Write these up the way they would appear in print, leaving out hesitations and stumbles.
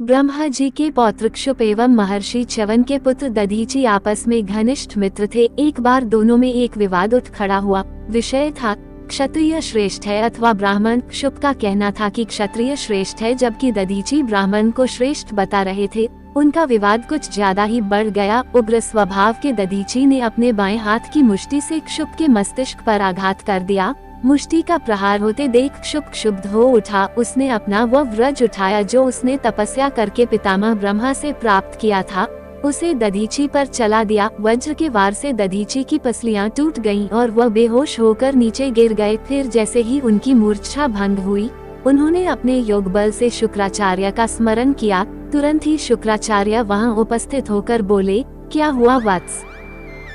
ब्रह्मा जी के पौत्र क्षुप एवं महर्षि च्यवन के पुत्र दधीची आपस में घनिष्ठ मित्र थे। एक बार दोनों में एक विवाद उठ खड़ा हुआ। विषय था क्षत्रिय श्रेष्ठ है अथवा ब्राह्मण। क्षुप का कहना था कि क्षत्रिय श्रेष्ठ है, जबकि दधीची ब्राह्मण को श्रेष्ठ बता रहे थे। उनका विवाद कुछ ज्यादा ही बढ़ गया। उग्र स्वभाव के दधीची ने अपने बाएं हाथ की मुष्टि से क्षुप के मस्तिष्क पर आघात कर दिया। मुष्टि का प्रहार होते देख क्षुप क्षुब्ध हो उठा। उसने अपना वह वज्र उठाया जो उसने तपस्या करके पितामह ब्रह्मा से प्राप्त किया था, उसे दधीची पर चला दिया। वज्र के वार से दधीची की पसलियां टूट गईं और वह बेहोश होकर नीचे गिर गए। फिर जैसे ही उनकी मूर्छा भंग हुई, उन्होंने अपने योग बल से शुक्राचार्य का स्मरण किया। तुरंत ही शुक्राचार्य वहां उपस्थित होकर बोले, क्या हुआ वत्स,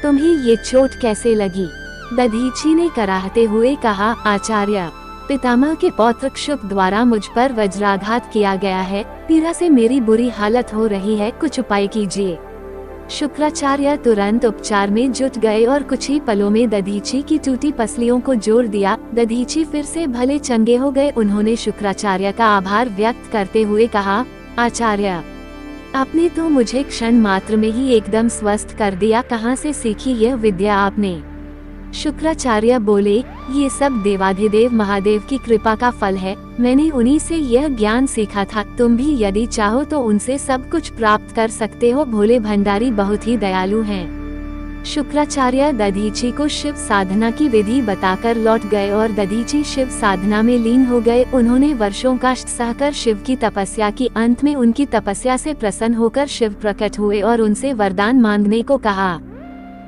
तुम्हें ये चोट कैसे लगी? दधीची ने कराहते हुए कहा, आचार्य, पितामह के पौत्र क्षुप द्वारा मुझ पर वज्राघात किया गया है। पीड़ा से मेरी बुरी हालत हो रही है, कुछ उपाय कीजिए। शुक्राचार्य तुरंत उपचार में जुट गए और कुछ ही पलों में दधीची की टूटी पसलियों को जोड़ दिया। दधीची फिर से भले चंगे हो गए। उन्होंने शुक्राचार्य का आभार व्यक्त करते हुए कहा, आचार्य, आपने तो मुझे क्षण मात्र में ही एकदम स्वस्थ कर दिया। कहाँ से सीखी यह विद्या आपने? शुक्राचार्य बोले, ये सब देवाधिदेव महादेव की कृपा का फल है। मैंने उन्हीं से यह ज्ञान सीखा था। तुम भी यदि चाहो तो उनसे सब कुछ प्राप्त कर सकते हो। भोले भंडारी बहुत ही दयालु हैं। शुक्राचार्य दधीची को शिव साधना की विधि बताकर लौट गए और दधीची शिव साधना में लीन हो गए। उन्होंने वर्षों कष्ट सहकर शिव की तपस्या की। अंत में उनकी तपस्या से प्रसन्न होकर शिव प्रकट हुए और उनसे वरदान मांगने को कहा।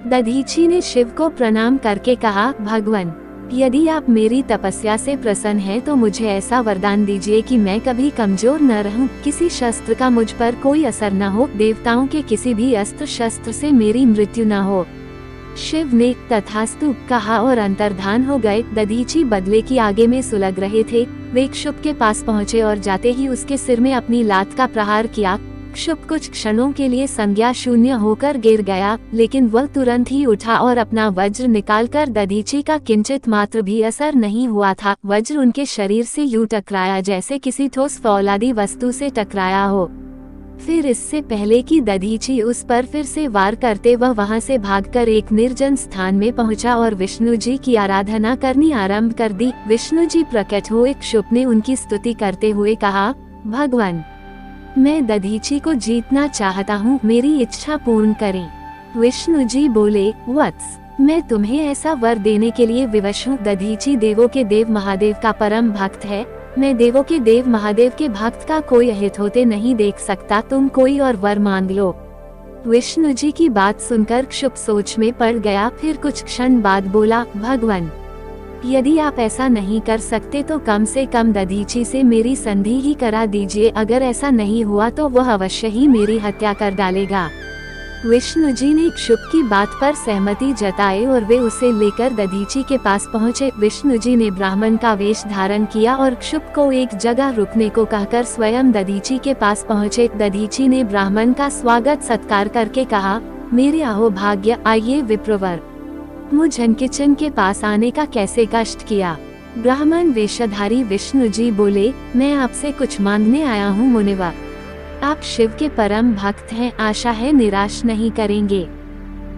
दधीची ने शिव को प्रणाम करके कहा, भगवान, यदि आप मेरी तपस्या से प्रसन्न हैं तो मुझे ऐसा वरदान दीजिए कि मैं कभी कमजोर न रहूं, किसी शस्त्र का मुझ पर कोई असर न हो, देवताओं के किसी भी अस्त्र शस्त्र से मेरी मृत्यु न हो। शिव ने तथास्तु कहा और अंतर्धान हो गए। दधीची बदले की आगे में सुलग रहे थे। वे क्षुप के पास पहुँचे और जाते ही उसके सिर में अपनी लात का प्रहार किया। क्षुप कुछ क्षणों के लिए संज्ञा शून्य होकर गिर गया, लेकिन वह तुरंत ही उठा और अपना वज्र निकालकर दधीची का किंचित मात्र भी असर नहीं हुआ था। वज्र उनके शरीर से यूं टकराया जैसे किसी ठोस फौलादी वस्तु से टकराया हो। फिर इससे पहले कि दधीची उस पर फिर से वार करते, वह वहां से भागकर एक निर्जन स्थान में पहुंचा और विष्णु जी की आराधना करनी आरंभ कर दी। विष्णु जी प्रकट हुए। क्षुप ने उनकी स्तुति करते हुए कहा, भगवान, मैं दधीची को जीतना चाहता हूँ, मेरी इच्छा पूर्ण करें। विष्णु जी बोले, वत्स, मैं तुम्हें ऐसा वर देने के लिए विवश हूँ। दधीची देवों के देव महादेव का परम भक्त है। मैं देवों के देव महादेव के भक्त का कोई अहित होते नहीं देख सकता। तुम कोई और वर मांग लो। विष्णु जी की बात सुनकर क्षुप सोच में पड़ गया। फिर कुछ क्षण बाद बोला, भगवान, यदि आप ऐसा नहीं कर सकते तो कम से कम दधीची से मेरी संधि ही करा दीजिए। अगर ऐसा नहीं हुआ तो वह अवश्य ही मेरी हत्या कर डालेगा। विष्णु जी ने क्षुप की बात पर सहमति जताई और वे उसे लेकर दधीची के पास पहुँचे। विष्णु जी ने ब्राह्मण का वेश धारण किया और क्षुप को एक जगह रुकने को कहकर स्वयं दधीची के पास पहुँचे। दधीची ने ब्राह्मण का स्वागत सत्कार करके कहा, मेरे अहोभाग्य, आइए विप्रवर, मुझे किचन के पास आने का कैसे कष्ट किया। ब्राह्मण वेशधारी विष्णु जी बोले, मैं आपसे कुछ मांगने आया हूँ मुनिवर। आप शिव के परम भक्त हैं, आशा है निराश नहीं करेंगे।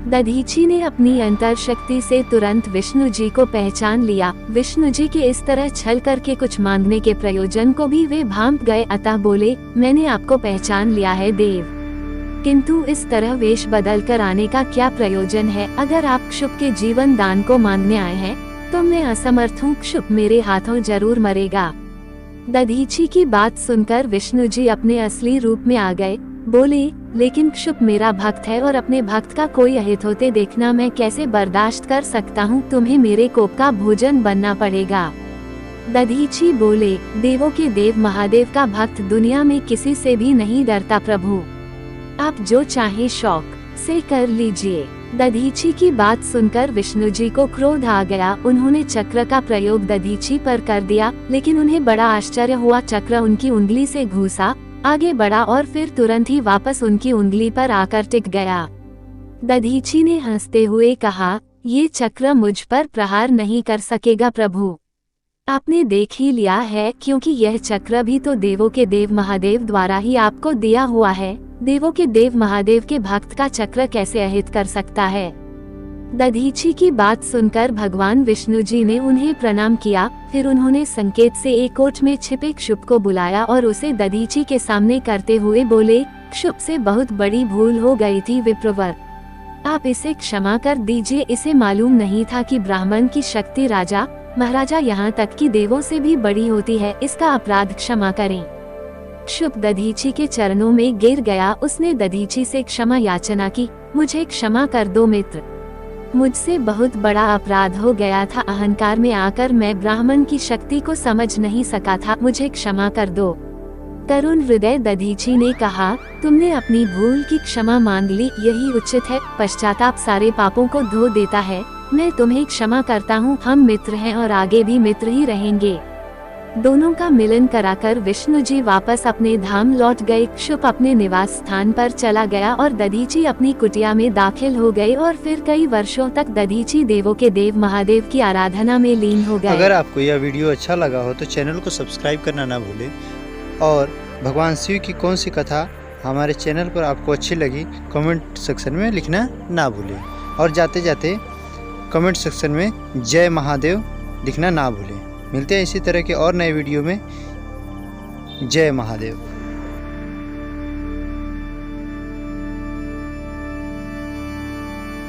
दधीची ने अपनी अंतर शक्ति से तुरंत विष्णु जी को पहचान लिया। विष्णु जी के इस तरह छल करके कुछ मांगने के प्रयोजन को भी वे भांप गए, अतः बोले, मैंने आपको पहचान लिया है देव, किंतु इस तरह वेश बदल कर आने का क्या प्रयोजन है? अगर आप क्षुप के जीवन दान को मांगने आए हैं तो मैं असमर्थ हूँ। क्षुप मेरे हाथों जरूर मरेगा। दधीची की बात सुनकर विष्णु जी अपने असली रूप में आ गए। बोले, लेकिन क्षुप मेरा भक्त है और अपने भक्त का कोई अहित होते देखना मैं कैसे बर्दाश्त कर सकता हूँ? तुम्हें मेरे कोप का भोजन बनना पड़ेगा। दधीची बोले, देवों के देव महादेव का भक्त दुनिया में किसी से भी नहीं डरता प्रभु, आप जो चाहे शौक से कर लीजिए। दधीची की बात सुनकर विष्णु जी को क्रोध आ गया। उन्होंने चक्र का प्रयोग दधीची पर कर दिया, लेकिन उन्हें बड़ा आश्चर्य हुआ। चक्र उनकी उंगली से घुसा, आगे बढ़ा और फिर तुरंत ही वापस उनकी उंगली पर आकर टिक गया। दधीची ने हंसते हुए कहा, ये चक्र मुझ पर प्रहार नहीं कर सकेगा प्रभु। आपने देख ही लिया है, क्योंकि यह चक्र भी तो देवों के देव महादेव द्वारा ही आपको दिया हुआ है। देवों के देव महादेव के भक्त का चक्र कैसे अहित कर सकता है। दधीची की बात सुनकर भगवान विष्णु जी ने उन्हें प्रणाम किया। फिर उन्होंने संकेत से एक ओट में छिपे क्षुप को बुलाया और उसे दधीची के सामने करते हुए बोले, क्षुप से बहुत बड़ी भूल हो गई थी विप्रवर, आप इसे क्षमा कर दीजिए। इसे मालूम नहीं था कि ब्राह्मण की शक्ति राजा महाराजा यहाँ तक कि देवों से भी बड़ी होती है। इसका अपराध क्षमा करें। क्षुप दधीची के चरणों में गिर गया। उसने दधीची से क्षमा याचना की। मुझे क्षमा कर दो मित्र, मुझसे बहुत बड़ा अपराध हो गया था। अहंकार में आकर मैं ब्राह्मण की शक्ति को समझ नहीं सका था। मुझे क्षमा कर दो। करुण हृदय दधीची ने कहा, तुमने अपनी भूल की क्षमा मांग ली, यही उचित है। पश्चाताप सारे पापों को धो देता है। मैं तुम्हें क्षमा करता हूँ। हम मित्र हैं और आगे भी मित्र ही रहेंगे। दोनों का मिलन कराकर विष्णु जी वापस अपने धाम लौट गए। क्षुप अपने निवास स्थान पर चला गया और दधीची अपनी कुटिया में दाखिल हो गए और फिर कई वर्षों तक दधीची देवों के देव महादेव की आराधना में लीन हो गए। अगर आपको यह वीडियो अच्छा लगा हो तो चैनल को सब्सक्राइब करना ना भूलें और भगवान शिव की कौन सी कथा हमारे चैनल पर आपको अच्छी लगी कमेंट सेक्शन में लिखना ना भूलें। और जाते जाते कमेंट सेक्शन में जय महादेव लिखना ना भूलें। मिलते हैं इसी तरह के और नए वीडियो में। जय महादेव।